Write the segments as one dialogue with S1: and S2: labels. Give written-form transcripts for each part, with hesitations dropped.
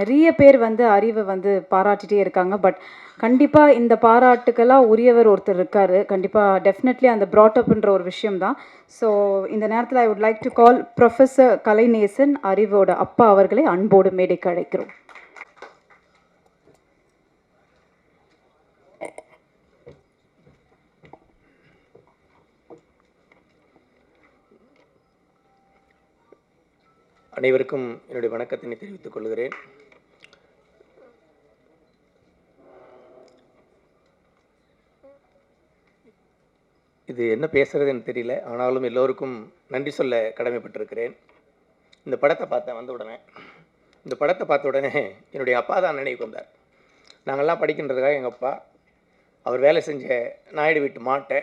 S1: நிறைய பேர் வந்து அறிவை வந்து பாராட்டிகிட்டே இருக்காங்க. பட் கண்டிப்பாக இந்த பாராட்டுக்கெல்லாம் உரியவர் ஒருத்தர் இருக்கார். கண்டிப்பாக டெஃபினெட்லி அந்த ப்ராட்டப்ன்ற ஒரு விஷயம் தான். ஸோ இந்த நேரத்தில் I would like to call professor Kalainesan, அறிவோட அப்பா அவர்களை அன்போடு மேடைக்கு அழைக்கிறோம்.
S2: அனைவருக்கும் என்னுடைய வணக்கத்தினை தெரிவித்துக் கொள்கிறேன். இது என்ன பேசுறதுன்னு தெரியல, ஆனாலும் எல்லோருக்கும் நன்றி சொல்ல கடமைப்பட்டிருக்கிறேன். இந்த படத்தை பார்த்தேன் வந்த உடனே. இந்த படத்தை பார்த்த உடனே என்னுடைய அப்பா தான் நினைவுக்கு வந்தார். நாங்கள்லாம் படிக்கின்றதுக்காக எங்கள் அப்பா அவர் வேலை செஞ்ச நாயுடு வீட்டு மாட்டை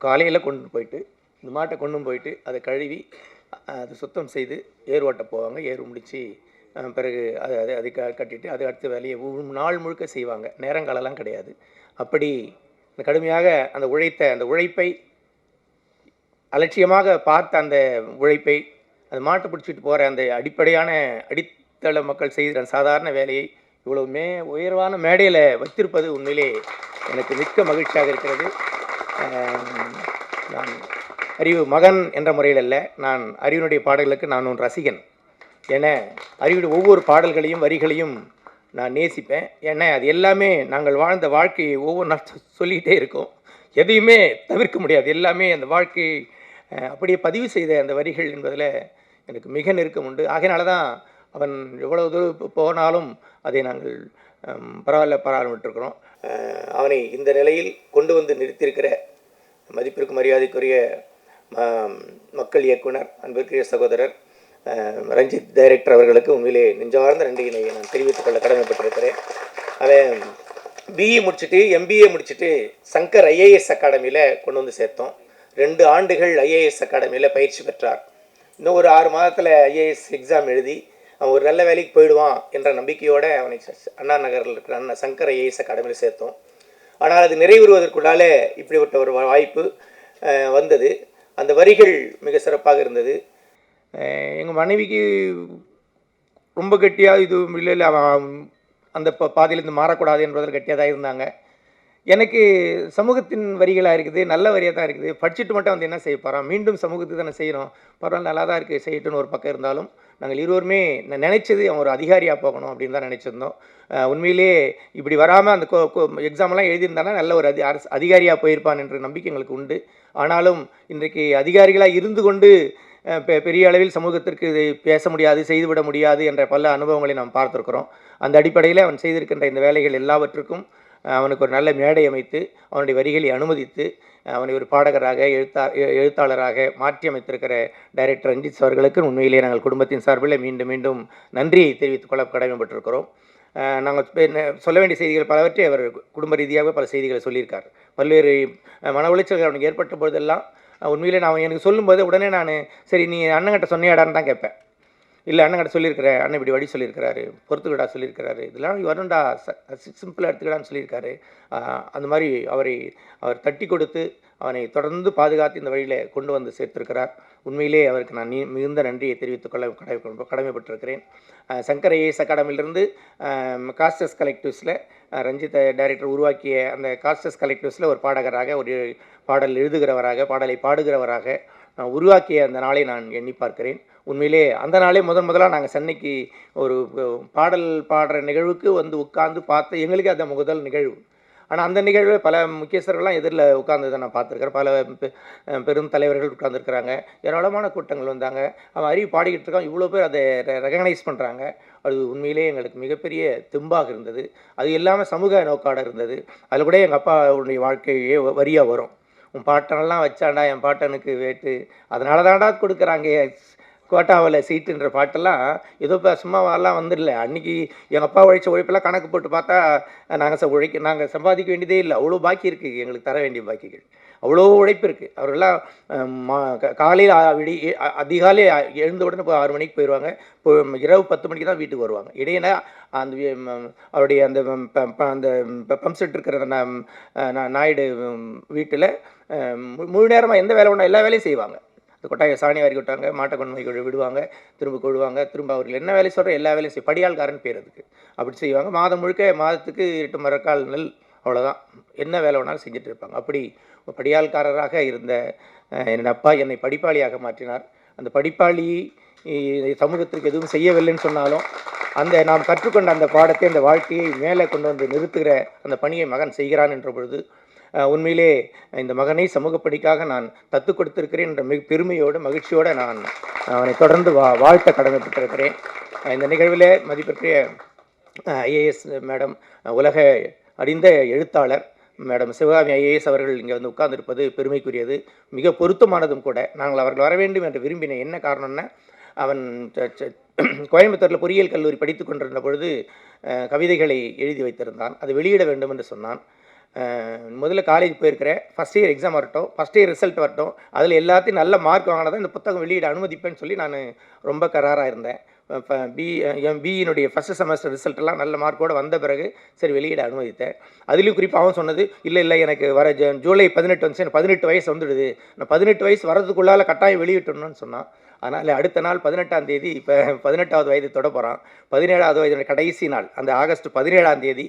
S2: காலையில் கொண்டு போயிட்டு, இந்த மாட்டை கொண்டு போயிட்டு அதை கழுவி அதை சுத்தம் செய்து ஏர் ஓட்ட போவாங்க. ஏர் முடித்து பிறகு அதை கட்டிட்டு அது அடுத்த வேலையை நாள் முழுக்க செய்வாங்க. நேரங்காலெல்லாம் கிடையாது. அப்படி கடுமையாக அந்த உழைப்பை அலட்சியமாக பார்த்த அந்த உழைப்பை அந்த மாட்டை பிடிச்சிட்டு போகிற அந்த அடிப்படையான அடித்தள மக்கள் செய்கிற சாதாரண வேலையை இவ்வளவு உயர்வான மேடையில் வைத்திருப்பது உண்மையிலே எனக்கு மிக்க மகிழ்ச்சியாக இருக்கிறது. நான் அறிவு மகன் என்ற முறையில் அல்ல, நான் அறிவினுடைய பாடல்களுக்கு நான் ஒரு ரசிகன். ஏன்னா அறிவுடைய ஒவ்வொரு பாடல்களையும் வரிகளையும் நான் நேசிப்பேன். ஏன்னா அது எல்லாமே நாங்கள் வாழ்ந்த வாழ்க்கையை ஒவ்வொரு நாள் சொல்லிகிட்டே இருக்கோம். எதையுமே தவிர்க்க முடியாது. எல்லாமே அந்த வாழ்க்கையை அப்படியே பதிவு செய்த அந்த வரிகள் என்பதில் எனக்கு மிக நெருக்கம் உண்டு. ஆகையினால தான் அவன் எவ்வளவு தூரம் போனாலும் அதை நாங்கள் பராமரிட்டிருக்கிறோம். அவனை இந்த நிலையில் கொண்டு வந்து நிறுத்தியிருக்கிற மதிப்பிற்கு மரியாதைக்குரிய மக்கள் இயக்குனர், அன்பிற்குரிய சகோதரர் ரஞ்சித் டைரக்டர் அவர்களுக்கு உண்மையிலே நெஞ்சார்ந்த நன்றியினை நான் தெரிவித்துக் கொள்ள கடமைப்பட்டிருக்கிறேன். அவன் பிஇ முடிச்சுட்டு எம்பிஏ முடிச்சுட்டு சங்கர் ஐஏஎஸ் அகாடமியில் கொண்டு வந்து சேர்த்தோம். 2 ஆண்டுகள் ஐஏஎஸ் அகாடமியில் பயிற்சி பெற்றார். இன்னும் ஒரு 6 மாதத்தில் ஐஏஎஸ் எக்ஸாம் எழுதி அவன் ஒரு நல்ல வேலைக்கு போயிடுவான் என்ற நம்பிக்கையோடு அவனை அண்ணா நகரில் இருக்கிற சங்கர் ஐஏஎஸ் அகாடமியில் சேர்த்தோம். ஆனால் அது நிறைவேறுவதற்குள்ளாலே இப்படிப்பட்ட ஒரு வாய்ப்பு வந்தது. அந்த வரிகள் மிக சிறப்பாக இருந்தது. எங்கள் மனைவிக்கு ரொம்ப கெட்டியாக இது இல்லை அந்த பாதையிலேருந்து மாறக்கூடாது என்பதில் கெட்டியாக தான் இருந்தாங்க. எனக்கு சமூகத்தின் வரிகளாக இருக்குது, நல்ல வரியாக தான் இருக்குது. படிச்சுட்டு மட்டும் வந்து என்ன செய்ய போகிறோம், மீண்டும் சமூகத்துக்கு தானே செய்யணும், பரவாயில்ல நல்லா தான் இருக்குது செய்யட்டுன்னு ஒரு பக்கம் இருந்தாலும் நாங்கள் இருவருமே நினச்சது அவன் ஒரு அதிகாரியாக போகணும் அப்படின்னு தான் நினச்சிருந்தோம். உண்மையிலே இப்படி வராமல் அந்த எக்ஸாமெல்லாம் எழுதியிருந்தானா நல்ல ஒரு அதிகாரியாக போயிருப்பான் என்ற நம்பிக்கை எங்களுக்கு உண்டு. ஆனாலும் இன்றைக்கு அதிகாரிகளாக இருந்து கொண்டு பெரிய அளவில் சமூகத்திற்கு இதை பேச முடியாது, செய்துவிட முடியாது என்ற பல அனுபவங்களை நாம் பார்த்துருக்குறோம். அந்த அடிப்படையில் அவன் செய்திருக்கின்ற இந்த வேலைகள் எல்லாவற்றுக்கும் அவனுக்கு ஒரு நல்ல மேடை அமைத்து அவனுடைய வரிகளை அனுமதித்து அவனை ஒரு பாடகராக எழுத்தாளராக மாற்றி அமைத்திருக்கிற டைரக்டர் ரஞ்சித் அவர்களுக்கு உண்மையிலே நாங்கள் குடும்பத்தின் சார்பில் மீண்டும் மீண்டும் நன்றியை தெரிவித்துக் கொள்ள கடமைப்பட்டிருக்கிறோம். நாங்கள் சொல்ல வேண்டிய செய்திகள் பலவற்றை அவர் குடும்ப ரீதியாக பல செய்திகளை சொல்லியிருக்கார். பல்வேறு மன உளைச்சல்கள் அவனுக்கு ஏற்பட்ட போதெல்லாம் உண்மையிலே நான் எனக்கு சொல்லும்போது உடனே நான் சரி நீ அண்ணங்கிட்ட சொன்னியாடான்னு தான் கேட்பேன். இல்லை அண்ணங்கிட்ட சொல்லியிருக்கிறேன், அண்ணன் இப்படி வழி சொல்லியிருக்கிறாரு, பொறுத்துக்கடா சொல்லியிருக்கிறாரு, இதெல்லாம் வரணும்டா சிம்பிளாக எடுத்துக்கடான்னு சொல்லியிருக்காரு. அந்த மாதிரி அவர் தட்டி கொடுத்து அவனை தொடர்ந்து பாதுகாத்து இந்த வழியில் கொண்டு வந்து சேர்த்திருக்கிறார். உண்மையிலே அவருக்கு நான் மிகுந்த நன்றியை தெரிவித்துக் கொள்ள கடமைப்பட்டிருக்கிறேன். சங்கர் ஐஏஎஸ் அகாடமியிலிருந்து காஸ்டஸ் கலெக்டிவ்ஸில் ரஞ்சித் டைரக்டர் உருவாக்கிய அந்த காஸ்டஸ் கலெக்டிவ்ஸில் ஒரு பாடகராக, ஒரு பாடல் எழுதுகிறவராக, பாடலை பாடுகிறவராக உருவாக்கிய அந்த நாளை நான் எண்ணி பார்க்கிறேன். உண்மையிலே அந்த நாளே முதலாக நாங்கள் சென்னைக்கு ஒரு பாடல் பாடுற நிகழ்வுக்கு வந்து உட்கார்ந்து பார்த்து எங்களுக்கு அந்த முதல் நிகழ்வு. ஆனால் அந்த நிகழ்வு பல முக்கியஸ்தர்கள்லாம் எதிரில் உட்கார்ந்ததை நான் பார்த்துருக்கிறேன். பல பெரும் தலைவர்கள் உட்கார்ந்துருக்கிறாங்க, ஏராளமான கூட்டங்கள் வந்தாங்க. அவன் அறிவு பாடிக்கிட்டு இருக்கான், இவ்வளோ பேர் அதை ரெகனைஸ் பண்ணுறாங்க. அது உண்மையிலே எங்களுக்கு மிகப்பெரிய தெம்பாக இருந்தது. அது இல்லாமல் சமூக நோக்காடு இருந்தது. அதில் கூட எங்கள் அப்பாவுடைய வாழ்க்கையே வரியாக வரும். உன் பாட்டனெல்லாம் வச்சாண்டா என் பாட்டனுக்கு வேட்டு, அதனால தாண்டா கொடுக்குறாங்க கோட்டாவில் சீட்டுன்ற பாட்டெல்லாம் ஏதோ இப்போ சும்மாவெல்லாம் வந்துடல. அன்றைக்கி எங்கள் அப்பா உழைச்ச உழைப்பெல்லாம் கணக்கு போட்டு பார்த்தா நாங்கள் சம்பாதிக்க வேண்டியதே இல்லை. அவ்வளோ பாக்கி இருக்குது, எங்களுக்கு தர வேண்டிய பாக்கிகள் அவ்வளோ உழைப்பு இருக்குது. அவரெல்லாம் காலையில் அதிகாலை எழுந்த உடனே 6 மணிக்கு போயிடுவாங்க. இப்போ இரவு 10 மணிக்கு தான் வீட்டுக்கு வருவாங்க. இடையினா அந்த அவருடைய அந்த பம்ப் செட் இருக்கிற நாயுடு வீட்டில் முழு நேரமாக எந்த வேலை ஒன்றா எல்லா வேலையும் செய்வாங்க. இந்த கொட்டாயை சாணி வாரி கொட்டாங்க, மாட்டை கொண்டு போய் விடுவாங்க, திரும்ப கொழுவாங்க, திரும்ப அவர்கள் என்ன வேலை சொல்கிற எல்லா வேலையும் படியாள்காரன் பேர் அதுக்கு. அப்படி செய்வாங்க. மாதம் முழுக்க மாதத்துக்கு 8 மரக்கால் நெல், அவ்வளோதான். என்ன வேலை வேணாலும் செஞ்சுட்டு இருப்பாங்க. அப்படி படியாள்காரராக இருந்த என் அப்பா என்னை படிப்பாளியாக மாற்றினார். அந்த படிப்பாளி சமூகத்திற்கு எதுவும் செய்யவில்லைன்னு சொன்னாலும் அந்த நாம் கற்றுக்கொண்ட அந்த பாடத்தை, அந்த வாழ்க்கையை மேலே கொண்டு வந்து நிறுத்துகிற அந்த பணியை மகன் செய்கிறான் என்ற பொழுது உண்மையிலே இந்த மகனை சமூக பணிக்காக நான் தத்து கொடுத்திருக்கிறேன் என்ற பெருமையோடு மகிழ்ச்சியோடு நான் அவனை தொடர்ந்து வாழ்த்த கடமைப்பட்டிருக்கிறேன். இந்த நிகழ்வில் மதிப்பிற்குரிய ஐஏஎஸ் மேடம், உலக அறிந்த எழுத்தாளர் மேடம் சிவகாமி ஐஏஎஸ் அவர்கள் இங்கே வந்து உட்கார்ந்திருப்பது பெருமைக்குரியது, மிக பொருத்தமானதும் கூட. நாங்கள் அவர்கள் வர வேண்டும் என்று விரும்பினேன். என்ன காரணம்னா, அவன் கோயம்புத்தூரில் பொறியியல் கல்லூரி படித்து கொண்டிருந்த பொழுது கவிதைகளை எழுதி வைத்திருந்தான். அது வெளியிட வேண்டும் என்று சொன்னான். முதல்ல காலேஜ் போயிருக்கிறேன், ஃபஸ்ட் இயர் எக்ஸாம் வரட்டும், ஃபஸ்ட் இயர் ரிசல்ட் வரட்டும், அதில் எல்லாத்தையும் நல்ல மார்க் வாங்கினதான் இந்த புத்தகம் வெளியிட அனுமதிப்பேன்னு சொல்லி நான் ரொம்ப கராராக இருந்தேன். என் பிஇனுடைய ஃபஸ்ட்டு செமஸ்டர் ரிசல்ட்டெல்லாம் நல்ல மார்க்கோடு வந்த பிறகு சரி வெளியிட அனுமதித்தேன். அதுலேயும் குறிப்பாக அவன் சொன்னது, இல்லை எனக்கு வர ஜூலை 18 வந்துச்சு, எனக்கு 18 வயசு வந்துடுது, நான் 18 வயசு வரதுக்குள்ளால் கட்டாயம் வெளியிட்டணும்னு சொன்னான். அதனால் அடுத்த நாள் 18ஆம் தேதி, இப்போ 18வது வயது தொட போகிறான், 17வது வயது கடைசி நாள், அந்த ஆகஸ்ட் 17ஆம் தேதி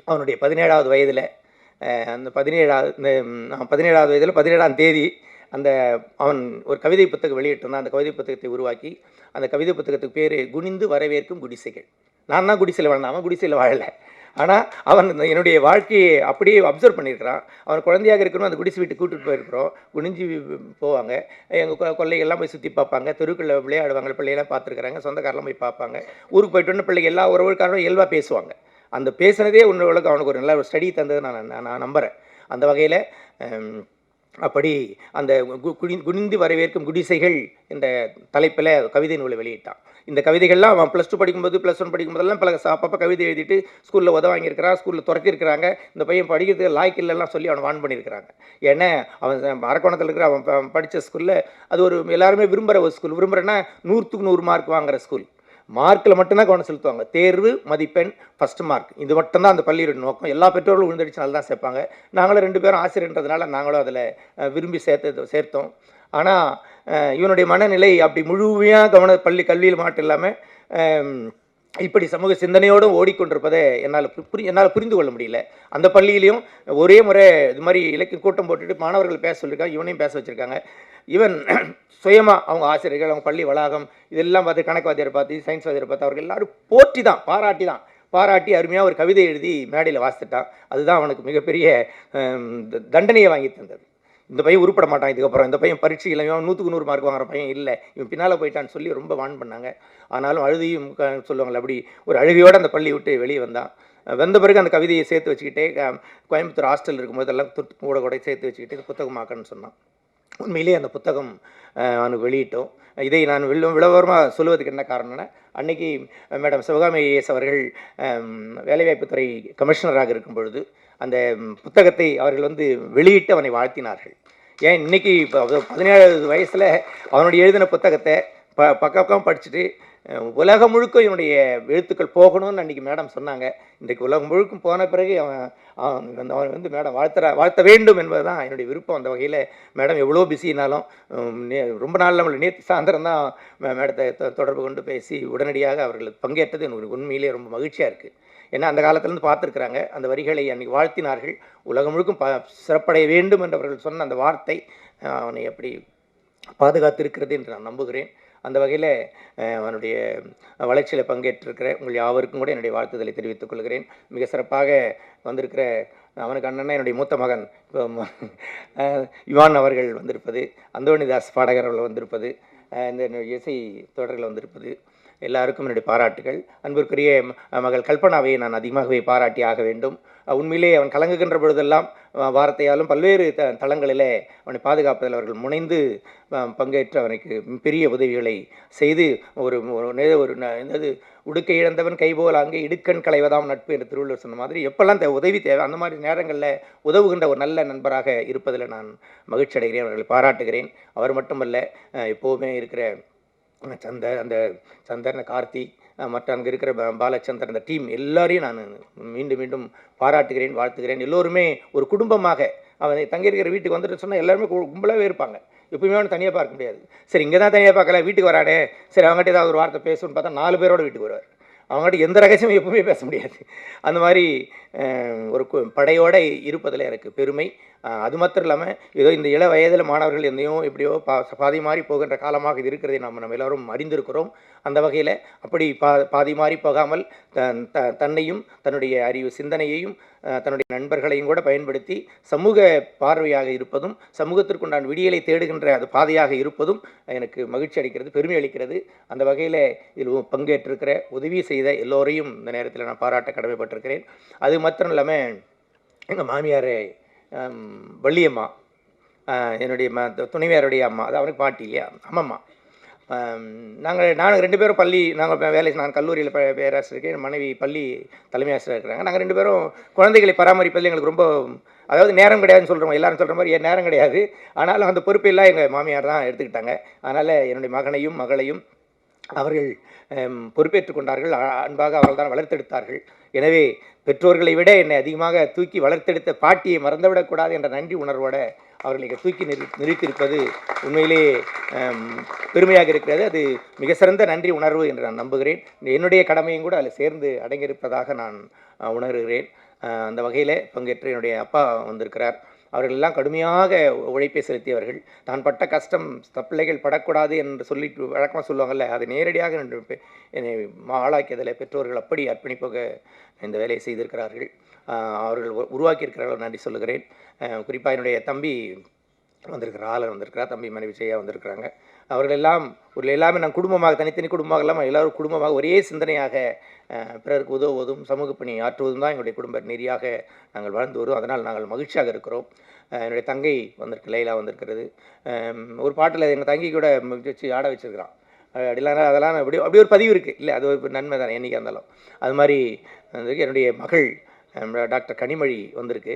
S2: அவனுடைய 17வது வயதில், அந்த 17வது வயதில் 17ஆம் தேதி அந்த அவன் ஒரு கவிதை புத்தகம் வெளியிட்டிருந்தான். அந்த கவிதை புத்தகத்தை உருவாக்கி, அந்த கவிதை புத்தகத்துக்கு பேர் குனிந்து வரவேற்கும் குடிசைகள். நான் தான் குடிசையில் வாழ்ந்தான், அவன் குடிசையில் வாழலை. ஆனால் அவன் என்னுடைய வாழ்க்கையை அப்படியே அப்சர்வ் பண்ணியிருக்கிறான். அவன் குழந்தையாக இருக்கணும், அந்த குடிசை வீட்டுக்கு கூட்டிகிட்டு போயிருக்கிறோம். குனிஞ்சு போவாங்க, எங்கள் கொள்ளைகள்லாம் போய் சுற்றி பார்ப்பாங்க, தெருக்களில் விளையாடுவாங்க, பிள்ளைகள்லாம் பார்த்துருக்குறாங்க, சொந்தக்காரெலாம் போய் பார்ப்பாங்க. ஊருக்கு போய்ட்டு வந்து பிள்ளைங்க எல்லா உறவுக்காரரும் இயல்பாக பேசுவாங்க. அந்த பேசுனதே உன்னோளுக்கு அவனுக்கு ஒரு நல்ல ஒரு ஸ்டடி தந்தது நான் நம்புகிறேன். அந்த வகையில் அப்படி அந்த குனிந்து வரவேற்கும் குடிசைகள் என்ற தலைப்பில் கவிதை நூலை வெளியிட்டான். இந்த கவிதைகள்லாம் அவன் +2 படிக்கும்போது, +1 படிக்கும்போதெல்லாம் பல அப்பப்போ கவிதை எழுதிட்டு ஸ்கூலில் வாங்கியிருக்கிறான், ஸ்கூலில் துரத்திருக்கிறாங்க. இந்த பையன் படிக்கிறதுக்கு லாய்க்கு இல்லைலாம் சொல்லி அவனை வான் பண்ணியிருக்கிறாங்க. ஏன்னா அவன் அரக்கோணத்தில் இருக்கிற அவன் படித்த ஸ்கூலில் அது ஒரு எல்லாருமே விரும்புகிற ஒரு ஸ்கூல். விரும்புகிறேன்னா 100க்கு 100 மார்க் வாங்குகிற ஸ்கூல். மார்க்கில் மட்டும்தான் கவனம் செலுத்துவாங்க. தேர்வு, மதிப்பெண், ஃபஸ்ட்டு மார்க், இது மட்டும்தான் அந்த பள்ளியோட நோக்கம். எல்லா பெற்றோர்களும் விழுந்தடிச்சு நல்லா தான் சேர்ப்பாங்க. நாங்களும் 2 பேரும் ஆசிரியர்ன்றதுனால நாங்களும் அதில் விரும்பி சேர்த்தோம். ஆனால் இவனுடைய மனநிலை அப்படி முழுமையாக கல்வியில் மட்டும் இல்லாமல் இப்படி சமூக சிந்தனையோடு ஓடிக்கொண்டிருப்பதை என்னால் புரிந்து கொள்ள முடியல. அந்த பள்ளியிலையும் ஒரே முறை இது மாதிரி இலக்கிய கூட்டம் போட்டுட்டு மாணவர்கள் பேச சொல்லியிருக்காங்க, இவனையும் பேச வச்சுருக்காங்க. இவன் சுயமாக அவங்க ஆசிரியர்கள், அவங்க பள்ளி வளாகம் இதெல்லாம் பார்த்து, கணக்கு வாத்தியாரை பார்த்து, சயின்ஸ் வாத்தியாரை பார்த்து, அவர்கள் எல்லாரும் பாராட்டி அருமையாக ஒரு கவிதை எழுதி மேடையில் வாசித்துட்டான். அதுதான் அவனுக்கு மிகப்பெரிய தண்டனையை வாங்கி தந்தது. இந்த பையன் உருப்பட மாட்டான் இதுக்கப்புறம், இந்த பையன் பரீட்சையில் 100க்கு 100 மார்க் வாங்குற பையன் இல்லை, இவன் பின்னால் போயிட்டான்னு சொல்லி ரொம்ப வான் பண்ணாங்க. ஆனாலும் அழுதியும் சொல்லுவாங்களே, அப்படி ஒரு அழுகையோடு அந்த பள்ளி விட்டு வெளியே வந்தான். வந்த பிறகு அந்த கவிதையை சேர்த்து வச்சுக்கிட்டே கோயம்புத்தூர் ஹாஸ்டல் இருக்கும்போதெல்லாம் கூட சேர்த்து வச்சுக்கிட்டு இது புத்தகமாக்கணும்னு சொன்னான். உண்மையிலே அந்த புத்தகம் அவனுக்கு வெளியிட்டோம். இதை நான் விளவரமாக சொல்லுவதுக்கு என்ன காரணம்னா, அன்றைக்கி மேடம் சிவகாமி ஐஏஎஸ் அவர்கள் வேலைவாய்ப்புத்துறை கமிஷனராக இருக்கும் பொழுது அந்த புத்தகத்தை அவர்கள் வெளியிட்டு அவனை வாழ்த்தினார்கள். ஏன் இன்றைக்கி இப்போ 17 வயசில் அவனுடைய எழுதின புத்தகத்தை பக்கம் படிச்சுட்டு உலகம் முழுக்க இவனுடைய எழுத்துக்கள் போகணும்னு அன்றைக்கி மேடம் சொன்னாங்க. இன்றைக்கு உலகம் முழுக்கும் போன பிறகு அவன் மேடம் வாழ்த்த வேண்டும் என்பது தான் என்னுடைய விருப்பம். அந்த வகையில் மேடம் எவ்வளோ பிஸினாலும் ரொம்ப நாள் நம்மளை நேற்று சாயந்தரம் தான் மேடத்தை தொடர்பு கொண்டு பேசி உடனடியாக அவர்கள் பங்கேற்றது எனக்கு உண்மையிலே ரொம்ப மகிழ்ச்சியாக இருக்குது. ஏன்னா அந்த காலத்திலேருந்து பார்த்துருக்குறாங்க. அந்த வரிகளை அன்றைக்கி வாழ்த்தினார்கள். உலகம் முழுக்கும் சிறப்படைய வேண்டும் என்று அவர்கள் சொன்ன அந்த வார்த்தை அவனை எப்படி பாதுகாத்திருக்கிறது என்று நான் நம்புகிறேன். அந்த வகையில் அவனுடைய வளர்ச்சியில் பங்கேற்றிருக்கிற உங்கள் யாவருக்கும் கூட என்னுடைய வாழ்த்துதலை தெரிவித்துக் கொள்கிறேன். மிக சிறப்பாக வந்திருக்கிற அவனுக்கு அண்ணன் என்னுடைய மூத்த மகன் இப்போ யுவான் அவர்கள் வந்திருப்பது, அந்தோணிதாஸ் பாடகர் அவர்கள் வந்திருப்பது, இந்த இசை தொடர்கள் வந்திருப்பது, எல்லாருக்கும் என்னுடைய பாராட்டுகள். அன்பிற்குரிய மகள் கல்பனாவை நான் அதிகமாகவே பாராட்டி ஆக வேண்டும். உண்மையிலே அவன் கலங்குகின்ற பொழுதெல்லாம் வார்த்தையாலும் பல்வேறு தளங்களிலே அவனை பாதுகாப்பதில் அவர்கள் முனைந்து பங்கேற்று அவனுக்கு பெரிய உதவிகளை செய்து ஒரு என்னது உடுக்கை இழந்தவன் கைபோல் அங்கே இடுக்கண் களைவதாம் நட்பு என்று திருவள்ளுவர் சொன்ன மாதிரி எப்பெல்லாம் உதவி தேவை அந்த மாதிரி நேரங்களில் உதவுகின்ற ஒரு நல்ல நண்பராக இருப்பதில் நான் மகிழ்ச்சி அடைகிறேன். அவர்களை பாராட்டுகிறேன். அவர் மட்டுமல்ல, எப்போவுமே இருக்கிற சந்தர், கார்த்தி, மற்ற அங்கே இருக்கிற பாலச்சந்தர், அந்த டீம் எல்லாரையும் நான் மீண்டும் பாராட்டுகிறேன், வாழ்த்துகிறேன். எல்லோருமே ஒரு குடும்பமாக அவனை தங்கியிருக்கிற வீட்டுக்கு வந்துட்டு சொன்னால் எல்லாருமே கும்பலாகவே இருப்பாங்க. எப்பவுமே அவனை தனியாக பார்க்க முடியாது. சரி இங்கே தான் தனியாக பார்க்கல, வீட்டுக்கு வரானே, சரி அவங்ககிட்ட ஏதாவது ஒரு வார்த்தை பேசணும்னு பார்த்தா 4 பேரோட வீட்டுக்கு வருவார். அவங்ககிட்ட எந்த ரகசியமும் எப்பவுமே பேச முடியாது. அந்த மாதிரி ஒரு படையோடு இருப்பதில் எனக்கு பெருமை. அது மாத்திரம் இல்லாமல் ஏதோ இந்த இள வயதில் மாணவர்கள் எந்தையோ எப்படியோ பாதி மாறி போகின்ற காலமாக இது இருக்கிறதை நம்ம எல்லோரும் அறிந்திருக்கிறோம். அந்த வகையில் அப்படி பாதி மாறி போகாமல் தன்னையும் தன்னுடைய அறிவு சிந்தனையையும் தன்னுடைய நண்பர்களையும் கூட பயன்படுத்தி சமூக பார்வையாக இருப்பதும் சமூகத்திற்குண்டான விடியலை தேடுகின்ற அது பாதையாக இருப்பதும் எனக்கு மகிழ்ச்சி அளிக்கிறது, பெருமை அளிக்கிறது. அந்த வகையில் இதில் பங்கேற்றிருக்கிற உதவி செய்த எல்லோரையும் இந்த நேரத்தில் நான் பாராட்ட கடமைப்பட்டிருக்கிறேன். அது மாத்திரம் இல்லாமல் எங்கள் மாமியார் வள்ளியம்மா, என்னுடைய துணைவியாருடைய அம்மா, அது அவனுக்கு பாட்டி இல்லையா, அம்மம்மா. நாங்கள் 2 பேரும் நாங்கள் நான் கல்லூரியில் பேராசிரியர், என் மனைவி பள்ளி தலைமை ஆசிரியர் இருக்கிறாங்க. நாங்கள் 2 பேரும் குழந்தைகளை பராமரிப்பதில் எங்களுக்கு ரொம்ப, அதாவது நேரம் கிடையாதுன்னு சொல்கிறோம், எல்லாரும் சொல்கிற மாதிரி நேரம் கிடையாது. ஆனாலும் அந்த பொறுப்பெல்லாம் எங்கள் மாமியார் தான் எடுத்துக்கிட்டாங்க. அதனால் என்னுடைய மகனையும் மகளையும் அவர்கள் பொறுப்பேற்றுக் கொண்டார்கள். அன்பாக அவர்கள் தான் வளர்த்தெடுத்தார்கள். எனவே பெற்றோர்களை விட என்னை அதிகமாக தூக்கி வளர்த்தெடுத்த பாட்டியை மறந்துவிடக்கூடாது என்ற நன்றி உணர்வோடு அவர்களை தூக்கி நிறுத்தியிருப்பது உண்மையிலே பெருமையாக இருக்கிறது. அது மிக சிறந்த நன்றி உணர்வு என்று நான் நம்புகிறேன். என்னுடைய கடமையும் கூட அதில் சேர்ந்து அடங்கியிருப்பதாக நான் உணர்கிறேன். அந்த வகையில் பங்கேற்று என்னுடைய அப்பா வந்திருக்கிறார். அவர்களெல்லாம் கடுமையாக உழைப்பை செலுத்தியவர்கள். தான் பட்ட கஷ்டம் பிள்ளைகள் படக்கூடாது என்று சொல்லிட்டு வழக்கமாக சொல்லுவாங்கள்ல, அதை நேரடியாக என்னை ஆளாக்கியதில் பெற்றோர்கள் அப்படி அர்ப்பணிப்பாக இந்த வேலையை செய்திருக்கிறார்கள். அவர்கள் உருவாக்கியிருக்கிறார்கள், நன்றி சொல்லுகிறேன். குறிப்பாக என்னுடைய தம்பி வந்திருக்கிறார், ஆளர் வந்திருக்கிறார், தம்பி மனைவி செய்யா வந்திருக்கிறாங்க. அவர்கள் எல்லாம் எல்லாமே நான் குடும்பமாக, தனித்தனி குடும்பமாக இல்லாமல் எல்லோரும் குடும்பமாக ஒரே சிந்தனையாக பிறருக்கு உதவுவதும் சமூக பணி ஆற்றுவதும் தான் எங்களுடைய குடும்ப நெறியாக நாங்கள் வாழ்ந்து வரும். அதனால் நாங்கள் மகிழ்ச்சியாக இருக்கிறோம். என்னுடைய தங்கை வந்திருக்கு, லைலா வந்திருக்கிறது. ஒரு பாட்டில் எங்கள் தங்கி கூட வச்சு ஆட வச்சுருக்கிறான். அப்படிலாம் அதெல்லாம் அப்படி ஒரு பதிவு இருக்குது இல்லை, அது ஒரு நன்மை தானே என்றைக்காக இருந்தாலும். அது மாதிரி வந்திருக்கு. என்னுடைய மகள் டாக்டர் கனிமொழி வந்திருக்கு.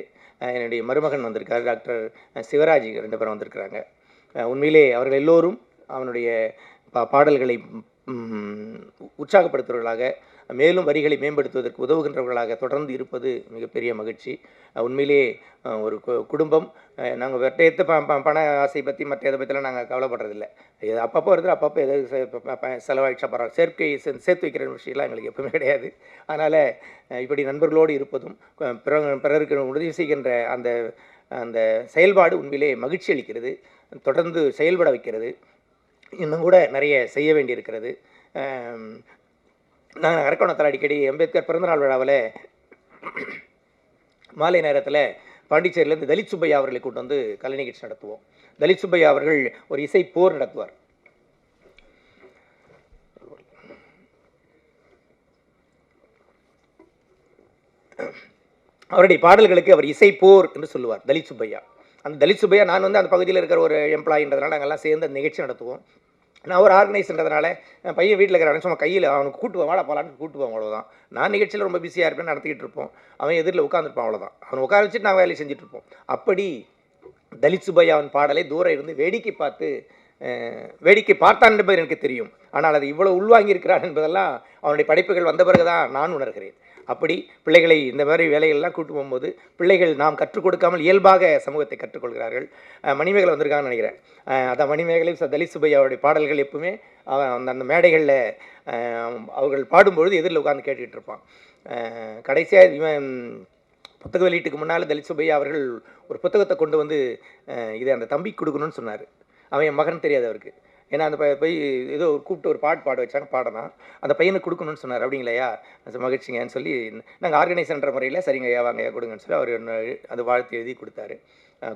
S2: என்னுடைய மருமகன் வந்திருக்கார், டாக்டர் சிவராஜ், 2 பேரும் வந்திருக்கிறாங்க. உண்மையிலே அவர்கள் எல்லோரும் அவனுடைய பாடல்களை உற்சாகப்படுத்துவர்களாக, மேலும் வரிகளை மேம்படுத்துவதற்கு உதவுகின்றவர்களாக தொடர்ந்து இருப்பது மிகப்பெரிய மகிழ்ச்சி. உண்மையிலே ஒரு குடும்பம், நாங்கள் வெட்டையத்து பண ஆசை பற்றி மற்ற இதை பற்றிலாம் நாங்கள் கவலைப்படுறதில்லை. இது அப்பப்போ வருது, அப்பப்போ எதாவது செலவாயிடுச்சா பரவாயில்ல, சேர்த்து வைக்கிற விஷயம்லாம் எங்களுக்கு எப்பவுமே கிடையாது. அதனால் இப்படி நண்பர்களோடு இருப்பதும் பிறருக்கு உதவி செய்கின்ற அந்த அந்த செயல்பாடு உண்மையிலே மகிழ்ச்சி அளிக்கிறது, தொடர்ந்து செயல்பட வைக்கிறது. இன்னும் கூட நிறைய செய்ய வேண்டியிருக்கிறது. நாங்கள் அரக்கோணத்தில் அடிக்கடி அம்பேத்கர் பிறந்தநாள் விழாவில் மாலை நேரத்தில் பாண்டிச்சேரியிலேருந்து தலித் சுப்பையா அவர்களை கூட்டு வந்து கலை நிகழ்ச்சி நடத்துவோம். தலித் சுப்பையா அவர்கள் ஒரு இசை போர் நடத்துவார். அவருடைய பாடல்களுக்கு அவர் இசை போர் என்று சொல்லுவார் தலித் சுப்பையா. அந்த தலித் சுப்பையா, நான் வந்து அந்த பகுதியில் இருக்கிற ஒரு எம்ப்ளாயின்றதுனால நாங்கள்லாம் சேர்ந்து அந்த நிகழ்ச்சி நடத்துவோம். நான் ஒரு ஆர்கனைஸ்ன்றதுனால பையன் வீட்டில் இருக்கிற சும்மா கையில் அவனுக்கு கூட்டுவான், வாடா போகலான்னு கூட்டுவான், அவ்வளோதான். நான் நிகழ்ச்சியில் ரொம்ப பிஸியாக இருப்பேன், நடத்திக்கிட்டு இருப்போம். அவன் எதிரில் உட்காந்துருப்பான், அவ்வளோதான். அவன் உட்கார வச்சுட்டு நாங்கள் வேலையை செஞ்சுட்ருப்போம். அப்படி தலித் சுப்பையாவின் பாடலை தூரம் இருந்து வேடிக்கை பார்த்தான் என்பது எனக்கு தெரியும். ஆனால் அது இவ்வளோ உள்வாங்கியிருக்கிறான் என்பதெல்லாம் அவனுடைய படைப்புகள் வந்த பிறகு தான் நான் உணர்கிறேன். அப்படி பிள்ளைகளை இந்த மாதிரி வேலைகள்லாம் கூட்டு போகும்போது பிள்ளைகள் நாம் கற்றுக் கொடுக்காமல் இயல்பாக சமூகத்தை கற்றுக்கொள்கிறார்கள். மணிமேகலை வந்திருக்காங்கன்னு நினைக்கிறேன். அதான் மணிமேகலை தலித் சுப்பையாவுடைய பாடல்கள் எப்பவுமே அந்த மேடைகளில் அவர்கள் பாடும்பொழுது எதிரில் உட்காந்து கேட்டுக்கிட்டு இருப்பான். கடைசியாக இவன் புத்தக வெளியீட்டுக்கு முன்னால் தலித் சுப்பையா அவர்கள் ஒரு புத்தகத்தை கொண்டு வந்து இதை அந்த தம்பிக்கு கொடுக்கணும்னு சொன்னார். அவன் என் மகன் தெரியாது அவருக்கு. ஏன்னா அந்த போய் ஏதோ கூப்பிட்டு ஒரு பாட வச்சாங்க, பாடனா அந்த பையனுக்கு கொடுக்கணும்னு சொன்னார். அப்படிங்களையா, மகிழ்ச்சிங்கன்னு சொல்லி நாங்கள் ஆர்கனைசர்ன்ற முறையில் சரிங்க ஐயா வாங்க ஐயா கொடுங்கன்னு சொல்லி அவர் அது வாழ்த்து எழுதி கொடுத்தாரு.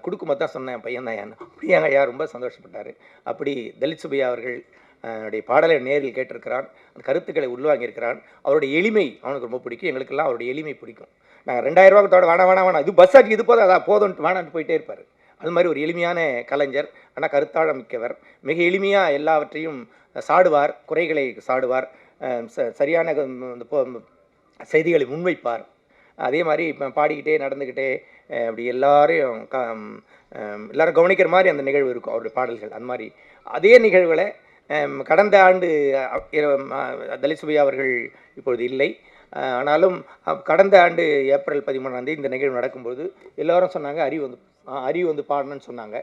S2: கொடுக்கும்போது தான் சொன்னேன், பையன் தான் ஏன்னு. அப்படியாங்க ஐயா, ரொம்ப சந்தோஷப்பட்டார். அப்படி தலித் சுப்பையா அவர்கள் அவருடைய பாடலை நேரில் கேட்டிருக்கிறான், அந்த கருத்துக்களை உள்வாங்கியிருக்கிறான். அவருடைய எளிமை அவனுக்கு ரொம்ப பிடிக்கும், எங்களுக்கெல்லாம் அவருடைய எளிமை பிடிக்கும். நாங்கள் 2000 ரூபாய்க்கு வேணாம் இது பஸ் ஆட்டி இது போதும், அதான் போதும்ட்டு வேணான்ட்டு போயிட்டே இருப்பார். அது மாதிரி ஒரு எளிமையான கலைஞர், ஆனால் கருத்தாழ மிக்கவர். மிக எளிமையாக எல்லாவற்றையும் சாடுவார், குறைகளை சாடுவார், சரியான செய்திகளை முன்வைப்பார். அதே மாதிரி பாடிக்கிட்டே நடந்துக்கிட்டே அப்படி எல்லாரும் கவனிக்கிற மாதிரி அந்த நிகழ்வு இருக்கும் அவருடைய பாடல்கள். அந்த மாதிரி அதே நிகழ்வுகளை கடந்த ஆண்டு தலித் சுப்பையா அவர்கள் இப்பொழுது இல்லை. ஆனாலும் கடந்த ஆண்டு ஏப்ரல் 13ஆம் தேதி இந்த நிகழ்வு நடக்கும்போது எல்லோரும் சொன்னாங்க அறிவு வந்து பாடணும்னு சொன்னாங்க.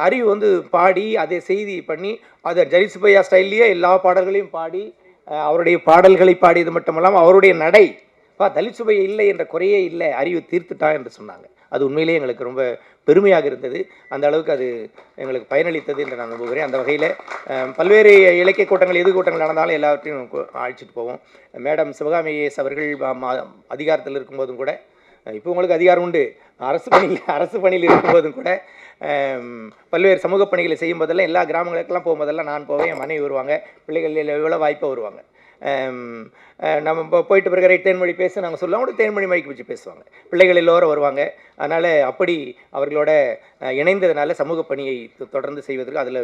S2: அறிவு வந்து பாடி அதை செய்தி பண்ணி அதை ஜரிசுபையா ஸ்டைல்லையே எல்லா பாடல்களையும் பாடி அவருடைய பாடல்களை பாடியது மட்டுமல்லாமல் அவருடைய நடை தலித் சுபையா இல்லை என்ற குறையே இல்லை, அறிவு தீர்த்துட்டா என்று சொன்னாங்க. அது உண்மையிலேயே எங்களுக்கு ரொம்ப பெருமையாக இருந்தது. அந்த அளவுக்கு அது எங்களுக்கு பயனளித்தது என்று நான் நம்புகிறேன். அந்த வகையில் பல்வேறு இலக்கிய கூட்டங்கள் எது கூட்டங்கள் நடந்தாலும் எல்லாவற்றையும் அழைச்சிட்டு போவோம். மேடம் சிவகாமி ஐஏஎஸ் அவர்கள் அதிகாரத்தில் இருக்கும்போதும் கூட, இப்போ உங்களுக்கு அதிகாரம் உண்டு, அரசு பணியில் இருக்கும்போதும் கூட பல்வேறு சமூக பணிகளை செய்யும் போதெல்லாம் எல்லா கிராமங்களுக்கெல்லாம் போகும்போதெல்லாம் நான் போவேன், என் மனைவி வருவாங்க, பிள்ளைகள் எவ்வளோ வாய்ப்பாக வருவாங்க. நம்ம போயிட்டு பிறகு தேன்மொழி பேச நாங்கள் சொல்லுவோம், கூட தேன்மொழி மைக்கு வச்சு பேசுவாங்க, பிள்ளைகள் எல்லோரும் வருவாங்க. அதனால் அப்படி அவர்களோட இணைந்ததுனால சமூக பணியை தொடர்ந்து செய்வதற்கு அதில்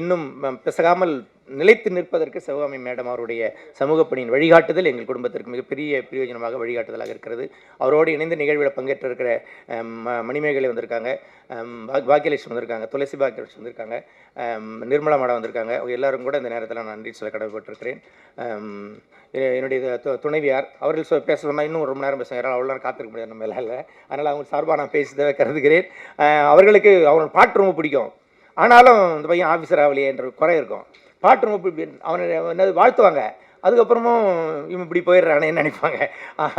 S2: இன்னும் பிசகாமல் நிலைத்து நிற்பதற்கு சிவகாமி மேடம் அவருடைய சமூக பணியின் வழிகாட்டுதல் எங்கள் குடும்பத்திற்கு மிகப்பெரிய பிரயோஜனமாக வழிகாட்டுதலாக இருக்கிறது. அவரோடு இணைந்து நிகழ்வில் பங்கேற்று இருக்கிற மணிமேகலை வந்திருக்காங்க, பாக்கியலட்சுமி வந்திருக்காங்க, துளசி பாக்கியலட்சுமி வந்திருக்காங்க, நிர்மலா மேடம் வந்திருக்காங்க. அவங்க எல்லாரும் கூட இந்த நேரத்தில் நான் நன்றி சொல்ல கடமைப்பட்டிருக்கிறேன். என்னுடைய துணைவியார் அவர்கள் பேச சொன்னால் இன்னும் ரொம்ப நேரம் பேசுவாங்க, யாராலும் அவ்வளோ நேரம் காத்திருக்க முடியாது நம்ம இல்லை. அதனால் அவங்க சார்பாக நான் பேசியதை கருதுகிறேன். அவர்களுக்கு அவங்களோட பாட்டு ரொம்ப பிடிக்கும், ஆனாலும் இந்த பையன் ஆஃபீஸர் ஆகலையே என்ற குறை இருக்கும். பாட்டு ரொம்ப அவனை என்னது வாழ்த்துவாங்க, அதுக்கப்புறமும் இவன் இப்படி போயிடுறானேன்னு நினைப்பாங்க.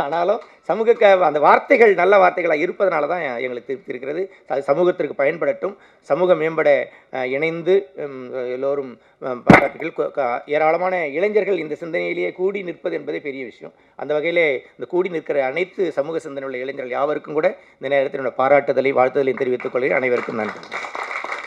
S2: ஆனாலும் அந்த வார்த்தைகள் நல்ல வார்த்தைகளாக இருப்பதனால தான் எங்களுக்கு திருப்தி இருக்கிறது. அது சமூகத்திற்கு பயன்படட்டும், சமூகம் மேம்பட இணைந்து எல்லோரும் பாராட்டுகள். ஏராளமான இளைஞர்கள் இந்த சிந்தனையிலேயே கூடி நிற்பது என்பதே பெரிய விஷயம். அந்த வகையிலே இந்த கூடி நிற்கிற அனைத்து சமூக சிந்தனை உள்ள இளைஞர்கள் யாவருக்கும் கூட இந்த நேரத்தில் என்னோட பாராட்டுதலை வாழ்த்துதலையும் தெரிவித்துக் கொள்கிறேன். அனைவருக்கும் நன்றி.